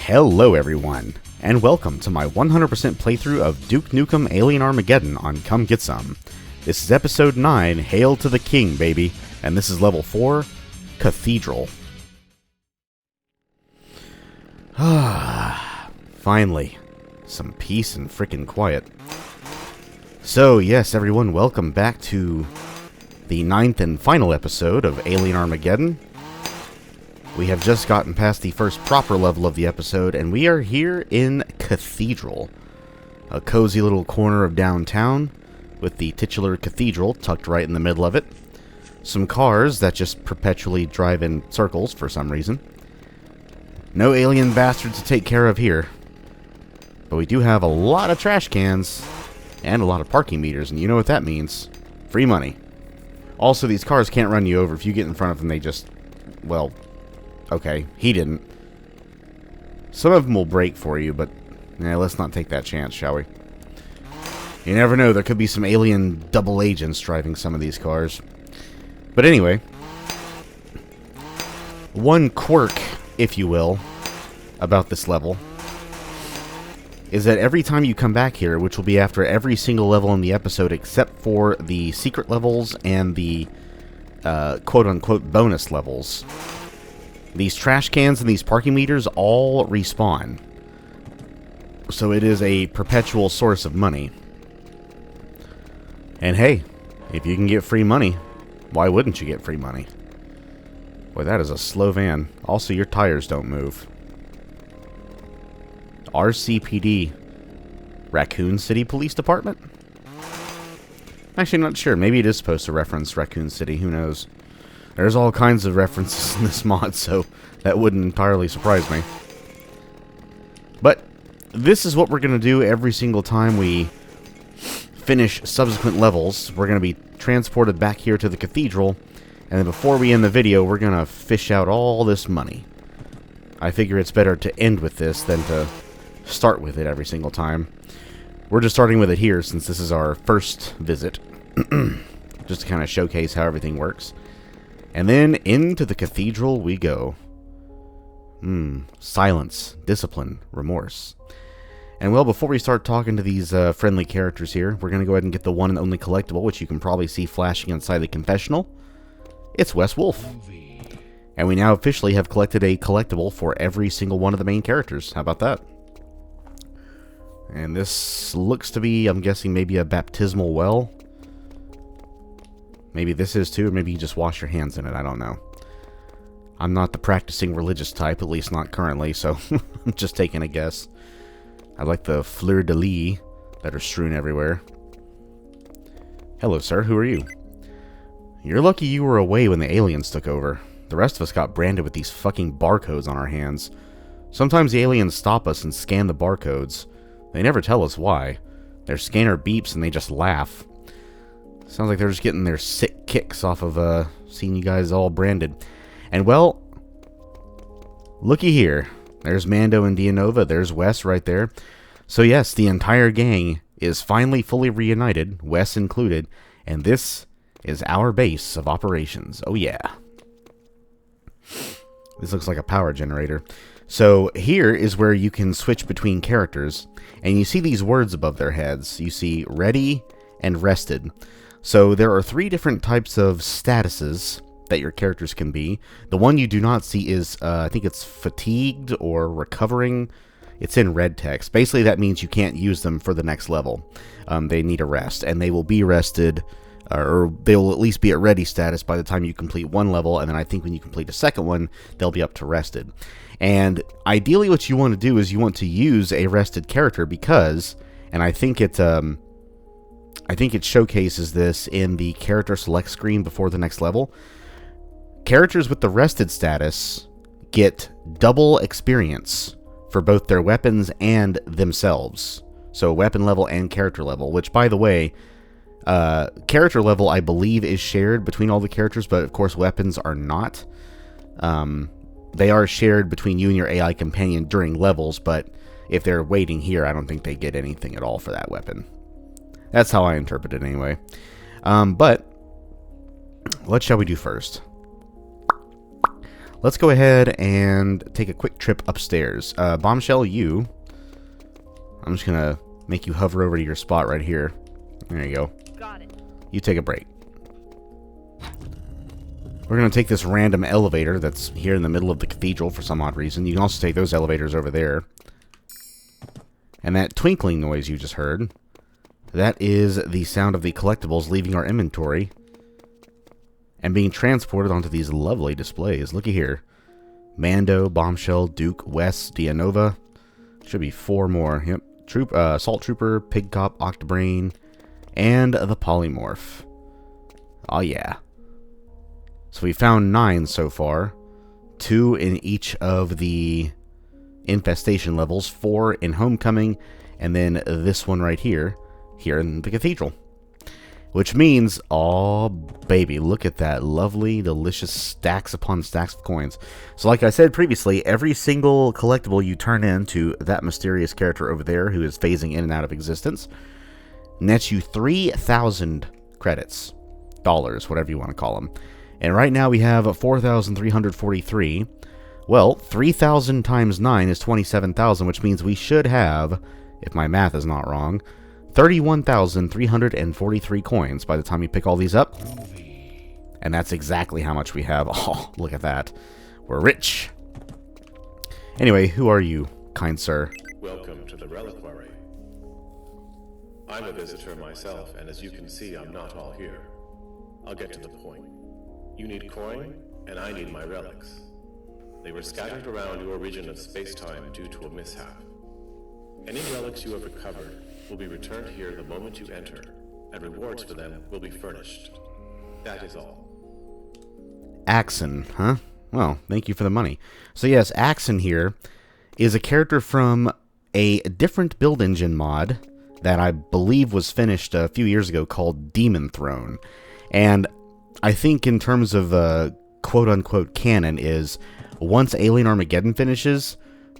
Hello everyone, and welcome to my 100% playthrough of Duke Nukem Alien Armageddon on Come Get Some. This is episode 9, Hail to the King, baby, and this is level 4, Cathedral. Finally, some peace and frickin' quiet. So yes, everyone, welcome back to the 9th and final episode of Alien Armageddon. We have just gotten past the first proper level of the episode, and we are here in Cathedral, a cozy little corner of downtown, with the titular cathedral tucked right in the middle of it. Some cars that just perpetually drive in circles for some reason. No alien bastards to take care of here. But we do have a lot of trash cans, and a lot of parking meters, and you know what that means. Free money. Also, these cars can't run you over. If you get in front of them, they just, well... Okay, he didn't. Some of them will break for you, but let's not take that chance, shall we? You never know, there could be some alien double agents driving some of these cars. But anyway, one quirk, if you will, about this level is that every time you come back here, which will be after every single level in the episode except for the secret levels and the quote-unquote bonus levels, these trash cans and these parking meters all respawn. So it is a perpetual source of money. And hey, if you can get free money, why wouldn't you get free money? Boy, that is a slow van. Also, your tires don't move. RCPD. Raccoon City Police Department? Actually, I'm not sure. Maybe it is supposed to reference Raccoon City. Who knows? There's all kinds of references in this mod, so that wouldn't entirely surprise me. But this is what we're going to do every single time we finish subsequent levels. We're going to be transported back here to the cathedral, and then before we end the video, we're going to fish out all this money. I figure it's better to end with this than to start with it every single time. We're just starting with it here since this is our first visit, just to kind of showcase how everything works. And then into the cathedral we go. Silence, discipline, remorse. And well, before we start talking to these friendly characters here, we're going to go ahead and get the one and only collectible, which you can probably see flashing inside the confessional. It's Wes Wolf. And we now officially have collected a collectible for every single one of the main characters. How about that? And this looks to be, I'm guessing, maybe a baptismal well. Maybe this is too, or maybe you just wash your hands in it, I don't know. I'm not the practicing religious type, at least not currently, so I'm just taking a guess. I like the fleur-de-lis that are strewn everywhere. Hello, sir, who are you? You're lucky you were away when the aliens took over. The rest of us got branded with these fucking barcodes on our hands. Sometimes the aliens stop us and scan the barcodes. They never tell us why. Their scanner beeps and they just laugh. Sounds like they're just getting their sick kicks off of seeing you guys all branded. And well, looky here. There's Mando and Dianova. There's Wes right there. So yes, the entire gang is finally fully reunited, Wes included, and this is our base of operations. Oh yeah. This looks like a power generator. So here is where you can switch between characters, and you see these words above their heads. You see ready and rested. So there are 3 different types of statuses that your characters can be. The one you do not see is, I think it's fatigued or recovering. It's in red text. Basically, that means you can't use them for the next level. They need a rest, and they will be rested, or they will at least be at ready status by the time you complete one level, and then I think when you complete a second one, they'll be up to rested. And ideally what you want to do is you want to use a rested character because, and I think it showcases this in the character select screen before the next level. Characters with the rested status get double experience for both their weapons and themselves. So weapon level and character level, which by the way, character level I believe is shared between all the characters, but of course weapons are not. They are shared between you and your AI companion during levels, but if they're waiting here, I don't think they get anything at all for that weapon. That's how I interpret it anyway. But what shall we do first? let's go ahead and take a quick trip upstairs. Bombshell, I'm just going to make you hover over to your spot right here. There you go. Got it. You take a break. We're going to take this random elevator that's here in the middle of the cathedral for some odd reason. You can also take those elevators over there. And that twinkling noise you just heard, that is the sound of the collectibles leaving our inventory and being transported onto these lovely displays. Looky here. Mando, Bombshell, Duke, Wes, Dianova. Should be 4 more. Yep. Assault Trooper, Pig Cop, Octobrain, and the Polymorph. Oh yeah. So we found 9 so far. 2 in each of the infestation levels, 4 in Homecoming, and then this one right here in the Cathedral. Which means, oh baby, look at that lovely, delicious stacks upon stacks of coins. So like I said previously, every single collectible you turn into that mysterious character over there who is phasing in and out of existence nets you 3,000 credits. Dollars, whatever you want to call them. And right now we have 4,343. Well, 3,000 times 9 is 27,000, which means we should have, if my math is not wrong, 31,343 coins by the time you pick all these up. And that's exactly how much we have. Oh, look at that. We're rich. Anyway, who are you, kind sir? Welcome to the Reliquary. I'm a visitor myself, and as you can see, I'm not all here. I'll get to the point. You need coin, and I need my relics. They were scattered around your region of space-time due to a mishap. Any relics you have recovered will be returned here the moment you enter, and rewards for them will be furnished. That is all. Axon, huh? Well, thank you for the money. So yes, Axon here is a character from a different build engine mod that I believe was finished a few years ago called Demon Throne. And I think in terms of quote-unquote canon is once Alien Armageddon finishes,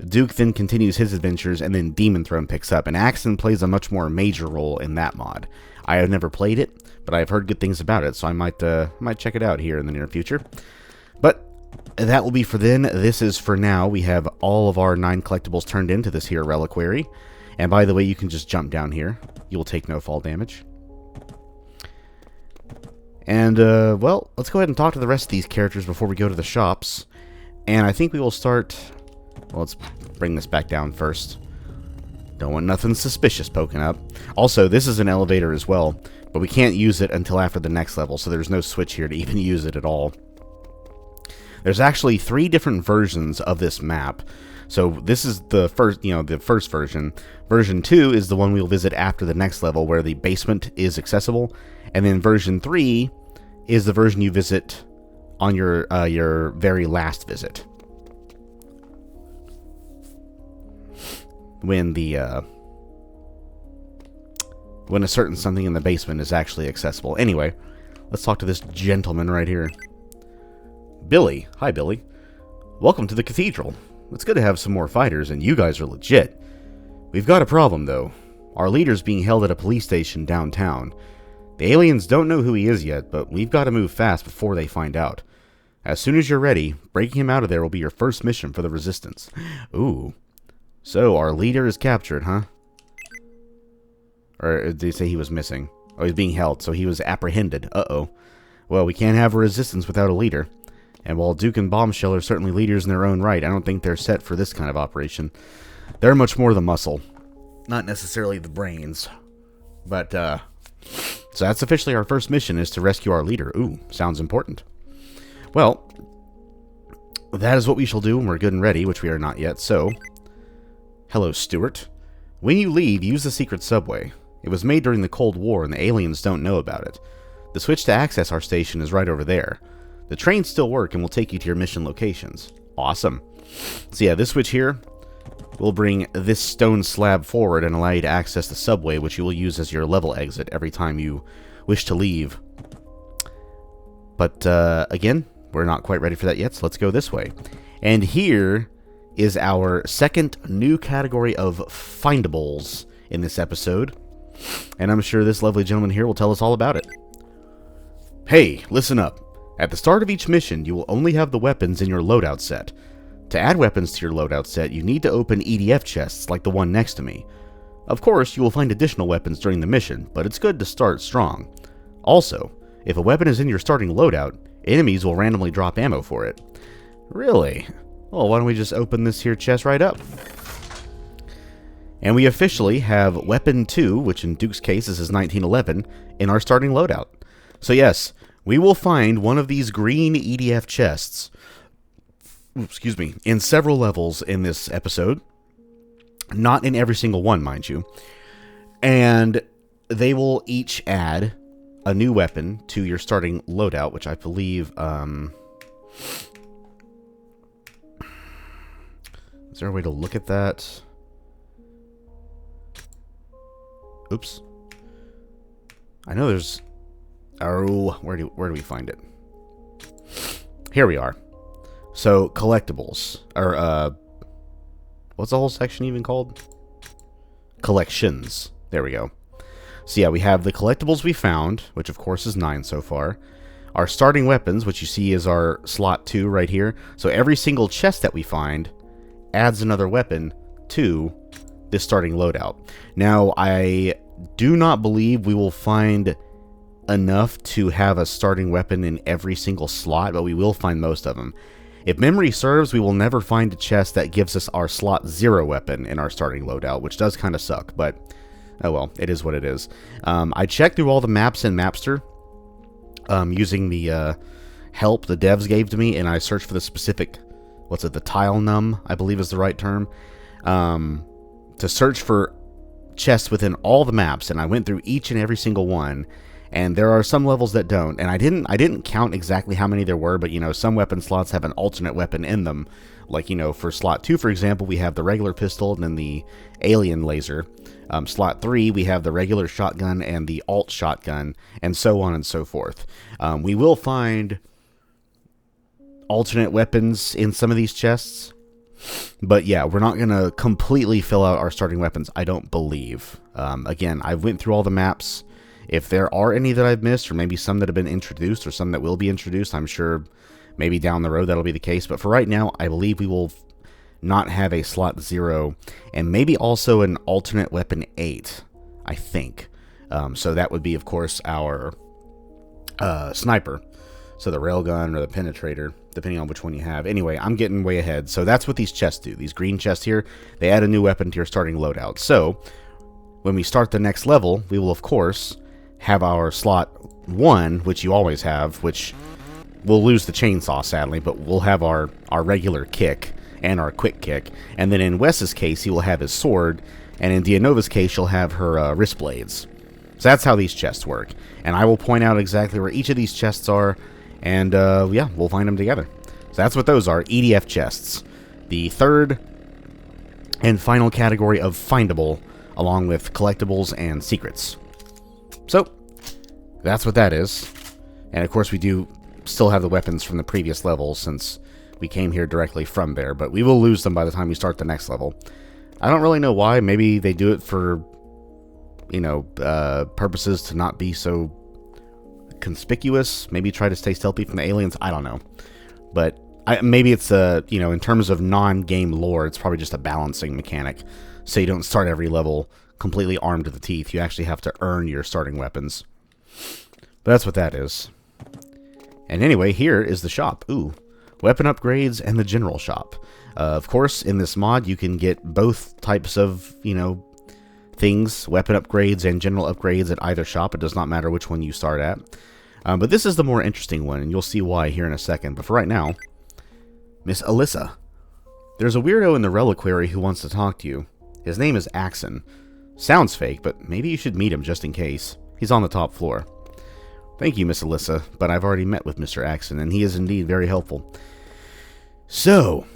Duke then continues his adventures, and then Demon Throne picks up, and Axon plays a much more major role in that mod. I have never played it, but I've heard good things about it, so I might check it out here in the near future. But that will be for then. This is for now. We have all of our 9 collectibles turned into this here Reliquary. And by the way, you can just jump down here. You will take no fall damage. And, well, let's go ahead and talk to the rest of these characters before we go to the shops. And I think we will start... Well, let's bring this back down first. Don't want nothing suspicious poking up. Also, this is an elevator as well, but we can't use it until after the next level, so there's no switch here to even use it at all. There's actually 3 different versions of this map. So this is the first, the first version. Version 2 is the one we'll visit after the next level, where the basement is accessible. And then version 3 is the version you visit on your very last visit. When a certain something in the basement is actually accessible. Anyway, let's talk to this gentleman right here. Billy. Hi, Billy. Welcome to the Cathedral. It's good to have some more fighters, and you guys are legit. We've got a problem, though. Our leader's being held at a police station downtown. The aliens don't know who he is yet, but we've got to move fast before they find out. As soon as you're ready, breaking him out of there will be your first mission for the Resistance. Ooh. So, our leader is captured, huh? Or did they say he was missing? Oh, he's being held, so he was apprehended. Uh-oh. Well, we can't have a resistance without a leader. And while Duke and Bombshell are certainly leaders in their own right, I don't think they're set for this kind of operation. They're much more the muscle. Not necessarily the brains. But, so that's officially our first mission, is to rescue our leader. Ooh, sounds important. Well, that is what we shall do when we're good and ready, which we are not yet, so... Hello, Stuart. When you leave, use the secret subway. It was made during the Cold War, and the aliens don't know about it. The switch to access our station is right over there. The trains still work and will take you to your mission locations. Awesome. So yeah, this switch here will bring this stone slab forward and allow you to access the subway, which you will use as your level exit every time you wish to leave. But, again, we're not quite ready for that yet, so let's go this way. And here is our second new category of findables in this episode. And I'm sure this lovely gentleman here will tell us all about it. Hey, listen up. At the start of each mission, you will only have the weapons in your loadout set. To add weapons to your loadout set, you need to open EDF chests like the one next to me. Of course, you will find additional weapons during the mission, but it's good to start strong. Also, if a weapon is in your starting loadout, enemies will randomly drop ammo for it. Really? Well, why don't we just open this here chest right up? And we officially have Weapon 2, which in Duke's case is his 1911, in our starting loadout. So yes, we will find one of these green EDF chests, excuse me, in several levels in this episode. Not in every single one, mind you. And they will each add a new weapon to your starting loadout, which I believe, is there a way to look at that? Oops. I know there's... Oh, where do we find it? Here we are. So, collectibles. Or, what's the whole section even called? Collections. There we go. So yeah, we have the collectibles we found, which of course is 9 so far. Our starting weapons, which you see is our slot 2 right here. So every single chest that we find adds another weapon to this starting loadout. Now, I do not believe we will find enough to have a starting weapon in every single slot, but we will find most of them. If memory serves, we will never find a chest that gives us our slot 0 weapon in our starting loadout, which does kind of suck, but oh well, it is what it is. I checked through all the maps in Mapster using the help the devs gave to me, and I searched for the specific, what's it, the tile num, I believe is the right term, to search for chests within all the maps, and I went through each and every single one. And there are some levels that don't, and I didn't count exactly how many there were, but, you know, some weapon slots have an alternate weapon in them. Like, you know, for slot 2, for example, we have the regular pistol and then the alien laser. Slot 3, we have the regular shotgun and the alt shotgun, and so on and so forth. We will find alternate weapons in some of these chests, but yeah, we're not going to completely fill out our starting weapons, I don't believe. Again, I went through all the maps. If there are any that I've missed, or maybe some that have been introduced, or some that will be introduced, I'm sure maybe down the road that'll be the case. But for right now, I believe we will not have a slot 0, and maybe also an alternate weapon 8, I think. So that would be, of course, our sniper. So the railgun or the penetrator, depending on which one you have. Anyway, I'm getting way ahead. So that's what these chests do. These green chests here, they add a new weapon to your starting loadout. So when we start the next level, we will, of course, have our slot 1, which you always have, which we'll lose the chainsaw, sadly, but we'll have our regular kick and our quick kick. And then in Wes's case, he will have his sword, and in Dianova's case, she'll have her wrist blades. So that's how these chests work. And I will point out exactly where each of these chests are, and yeah, we'll find them together. So that's what those are, EDF chests. The third and final category of findable, along with collectibles and secrets. So, that's what that is. And of course we do still have the weapons from the previous level, since we came here directly from there, but we will lose them by the time we start the next level. I don't really know why. Maybe they do it for, you know, purposes to not be so conspicuous. Maybe try to stay stealthy from the aliens. I don't know. But maybe it's, you know, in terms of non-game lore, it's probably just a balancing mechanic. So you don't start every level completely armed to the teeth. You actually have to earn your starting weapons. But that's what that is. And anyway, here is the shop. Ooh, weapon upgrades and the general shop. Of course, in this mod, you can get both types of, you know, things, weapon upgrades and general upgrades at either shop. It does not matter which one you start at. But this is the more interesting one, and you'll see why here in a second. But for right now, Miss Alyssa. There's a weirdo in the Reliquary who wants to talk to you. His name is Axon. Sounds fake, but maybe you should meet him just in case. He's on the top floor. Thank you, Miss Alyssa, but I've already met with Mr. Axon, and he is indeed very helpful. So,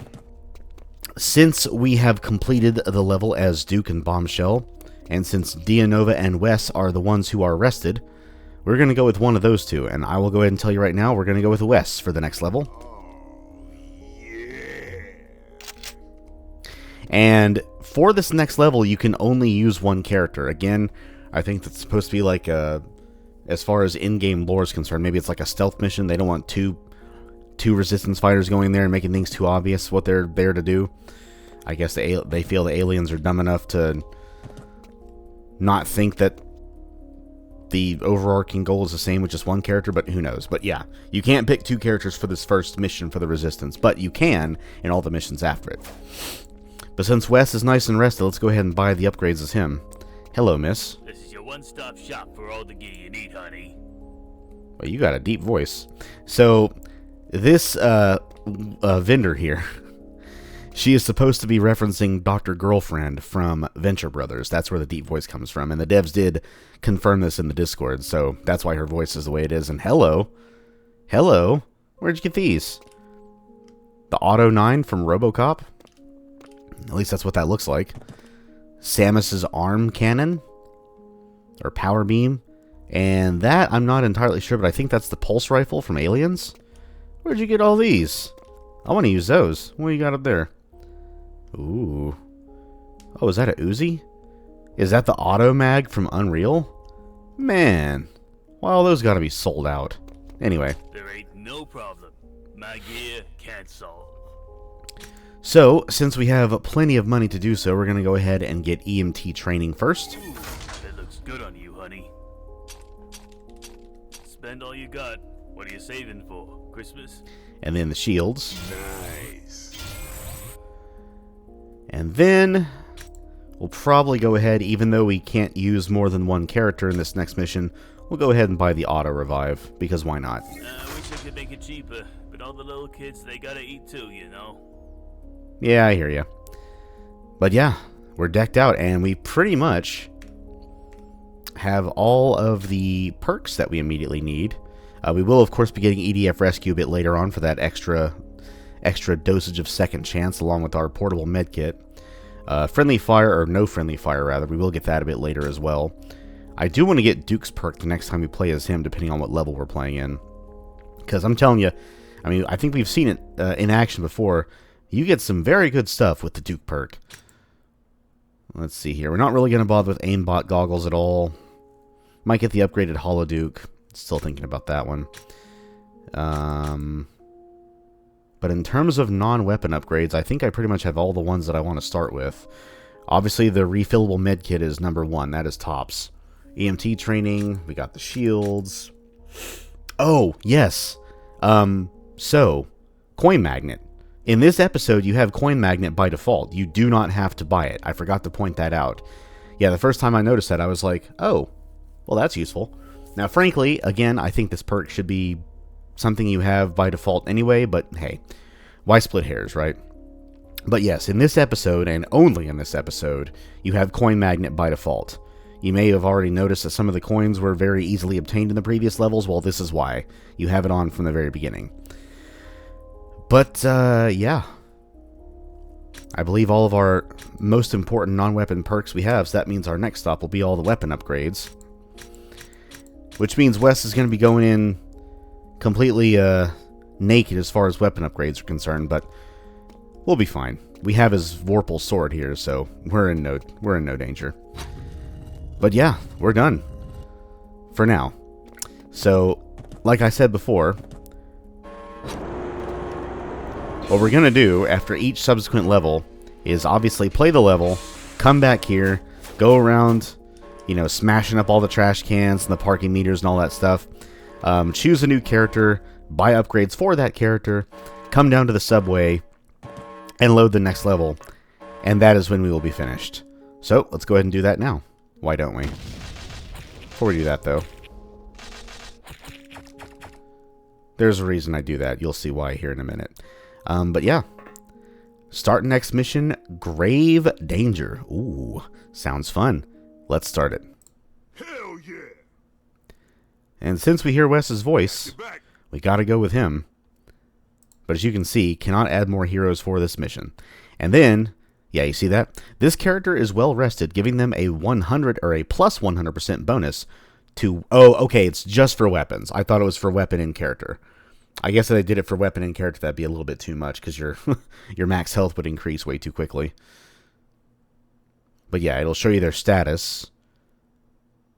since we have completed the level as Duke and Bombshell, and since Dianova and Wes are the ones who are arrested, we're going to go with one of those two, and I will go ahead and tell you right now, we're going to go with Wes for the next level. And for this next level, you can only use one character. Again, I think that's supposed to be like a as far as in-game lore is concerned. Maybe it's like a stealth mission. They don't want two resistance fighters going there and making things too obvious what they're there to do. I guess they feel the aliens are dumb enough to not think that the overarching goal is the same with just one character, but who knows. But yeah, you can't pick 2 characters for this first mission for the Resistance, but you can in all the missions after it. But since Wes is nice and rested, let's go ahead and buy the upgrades as him. Hello, miss. This is your one-stop shop for all the gear you need, honey. Well, you got a deep voice. So, this vendor here, she is supposed to be referencing Dr. Girlfriend from Venture Brothers. That's where the deep voice comes from. And the devs did confirm this in the Discord, so that's why her voice is the way it is. And hello. Hello. Where'd you get these? The Auto 9 from RoboCop? At least that's what that looks like. Samus's arm cannon? Or power beam? And that, I'm not entirely sure, but I think that's the pulse rifle from Aliens. Where'd you get all these? I want to use those. What do you got up there? Ooh. Oh, is that a Uzi? Is that the auto mag from Unreal? Man. Well, those gotta be sold out. Anyway. There ain't no problem. My gear can't solve. So, since we have plenty of money to do so, we're gonna go ahead and get EMT training first. Ooh, that looks good on you, honey. Spend all you got. What are you saving for? Christmas? And then the shields. Nice. And then we'll probably go ahead, even though we can't use more than one character in this next mission, we'll go ahead and buy the auto revive, because why not? I wish I could make it cheaper, but all the little kids, they gotta eat too, you know? Yeah, I hear ya. But yeah, we're decked out, and we pretty much have all of the perks that we immediately need. We will, of course, be getting EDF Rescue a bit later on for that extra dosage of second chance, along with our portable medkit. Friendly fire, or no friendly fire, rather. We will get that a bit later as well. I do want to get Duke's perk the next time we play as him, depending on what level we're playing in. Because I'm telling you, I mean, I think we've seen it in action before. You get some very good stuff with the Duke perk. Let's see here. We're not really going to bother with aimbot goggles at all. Might get the upgraded Holo Duke. Still thinking about that one. But in terms of non-weapon upgrades, I think I pretty much have all the ones that I want to start with. Obviously, the refillable medkit is number 1. That is tops. EMT training. We got the shields. Oh, yes. So, coin magnet. In this episode, you have coin magnet by default. You do not have to buy it. I forgot to point that out. Yeah, the first time I noticed that, I was like, oh, well, that's useful. Now, frankly, again, I think this perk should be something you have by default anyway, but hey, why split hairs, right? But yes, in this episode, and only in this episode, you have coin magnet by default. You may have already noticed that some of the coins were very easily obtained in the previous levels. Well, this is why. You have it on from the very beginning. But, yeah. I believe all of our most important non-weapon perks we have, so that means our next stop will be all the weapon upgrades. Which means Wes is going to be going in completely naked as far as weapon upgrades are concerned, but we'll be fine. We have his Vorpal sword here, so we're in no danger. But yeah, we're done for now. So, like I said before, what we're going to do after each subsequent level is obviously play the level, come back here, go around, you know, smashing up all the trash cans and the parking meters and all that stuff. Choose a new character, buy upgrades for that character, come down to the subway, and load the next level. And that is when we will be finished. So, let's go ahead and do that now. Why don't we? Before we do that, though, there's a reason I do that. You'll see why here in a minute. But yeah. Start next mission, Grave Danger. Ooh, sounds fun. Let's start it. Hell yeah! And since we hear Wes's voice, we gotta go with him. But as you can see, cannot add more heroes for this mission. And then, yeah, you see that? This character is well rested, giving them a 100 or a plus 100% bonus to... Oh, okay, it's just for weapons. I thought it was for weapon and character. I guess if they did it for weapon and character, that'd be a little bit too much, because your your max health would increase way too quickly. But yeah, it'll show you their status.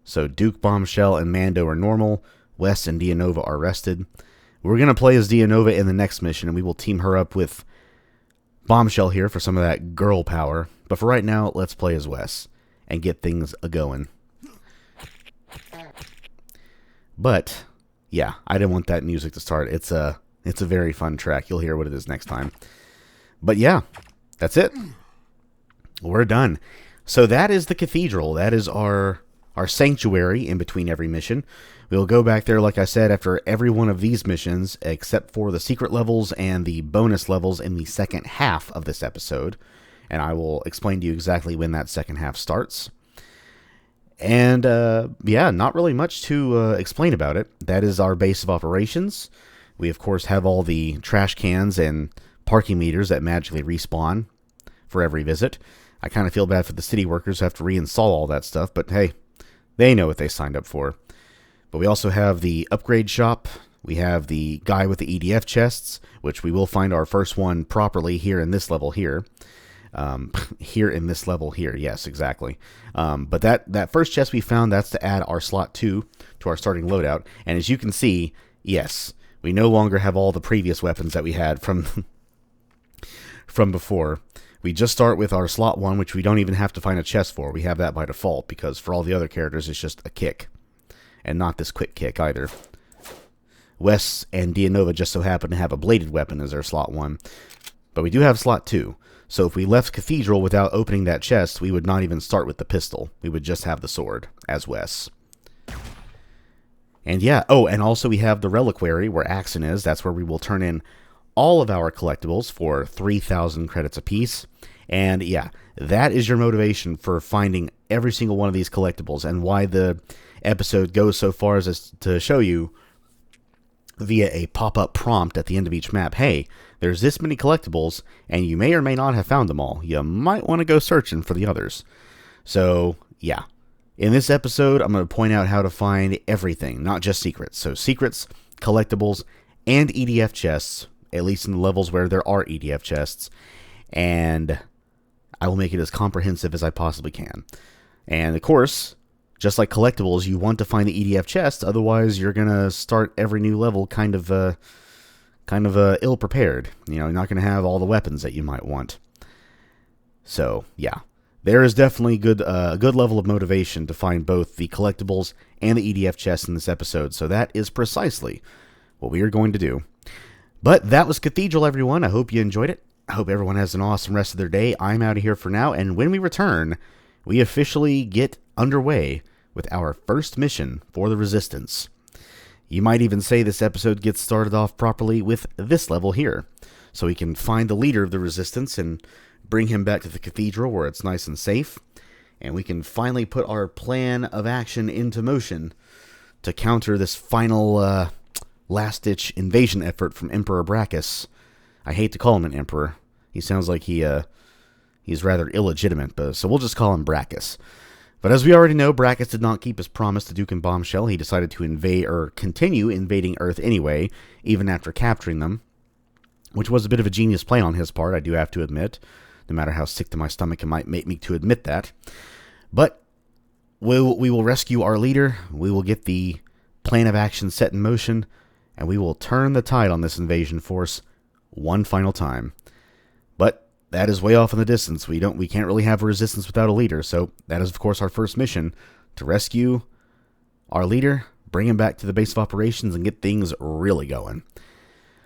So Duke, Bombshell, and Mando are normal. Wes and Dianova are rested. We're going to play as Dianova in the next mission, and we will team her up with Bombshell here for some of that girl power. But for right now, let's play as Wes and get things a-going. But, yeah, I didn't want that music to start. It's a very fun track. You'll hear what it is next time. But yeah, that's it. We're done. So that is the Cathedral. That is our sanctuary in between every mission. We'll go back there, like I said, after every one of these missions, except for the secret levels and the bonus levels in the second half of this episode. And I will explain to you exactly when that second half starts. And, yeah, not really much to explain about it. That is our base of operations. We, of course, have all the trash cans and parking meters that magically respawn for every visit. I kind of feel bad for the city workers who have to reinstall all that stuff, but hey, they know what they signed up for. But we also have the upgrade shop. We have the guy with the EDF chests, which we will find our first one properly here in this level here. Here in this level here, yes, exactly. But that first chest we found, that's to add our slot 2 to our starting loadout. And as you can see, yes, we no longer have all the previous weapons that we had from before. We just start with our slot 1, which we don't even have to find a chest for. We have that by default, because for all the other characters, it's just a kick. And not this quick kick either. Wes and Dianova just so happen to have a bladed weapon as their slot 1. But we do have slot 2. So if we left Cathedral without opening that chest, we would not even start with the pistol. We would just have the sword, as Wes. And yeah, oh, and also we have the Reliquary, where Axon is. That's where we will turn in all of our collectibles for 3,000 credits apiece. And yeah, that is your motivation for finding every single one of these collectibles, and why the episode goes so far as to show you via a pop-up prompt at the end of each map, hey, there's this many collectibles, and you may or may not have found them all. You might want to go searching for the others. So, yeah. In this episode, I'm going to point out how to find everything, not just secrets. So, secrets, collectibles, and EDF chests, at least in the levels where there are EDF chests. And I will make it as comprehensive as I possibly can. And, of course, just like collectibles, you want to find the EDF chest, otherwise you're going to start every new level kind of ill-prepared. You know, you're not going to have all the weapons that you might want. So, yeah. There is definitely a good level of motivation to find both the collectibles and the EDF chests in this episode, so that is precisely what we are going to do. But that was Cathedral, everyone. I hope you enjoyed it. I hope everyone has an awesome rest of their day. I'm out of here for now, and when we return, we officially get underway with our first mission for the Resistance. You might even say this episode gets started off properly with this level here, so we can find the leader of the Resistance and bring him back to the Cathedral where it's nice and safe, and we can finally put our plan of action into motion to counter this final last-ditch invasion effort from Emperor Brachus. I hate to call him an emperor. He sounds like he's rather illegitimate, but so we'll just call him Brachus. But as we already know, Brachus did not keep his promise to Duke and Bombshell. He decided to invade, or continue invading Earth anyway, even after capturing them, which was a bit of a genius play on his part, I do have to admit, no matter how sick to my stomach it might make me to admit that. But we will rescue our leader, we will get the plan of action set in motion, and we will turn the tide on this invasion force one final time. But that is way off in the distance. We can't really have a resistance without a leader, so that is of course our first mission, to rescue our leader, bring him back to the base of operations, and get things really going.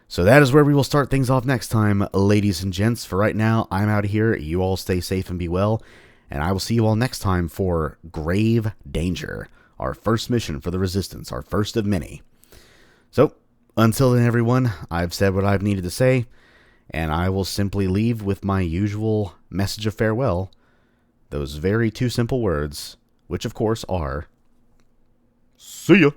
So that is where we will start things off next time, ladies and gents. For right now, I'm out of here. You all stay safe and be well, and I will see you all next time for Grave Danger, our first mission for the Resistance, our first of many. So, until then, everyone, I've said what I've needed to say, and I will simply leave with my usual message of farewell, those very two simple words, which of course are, see ya!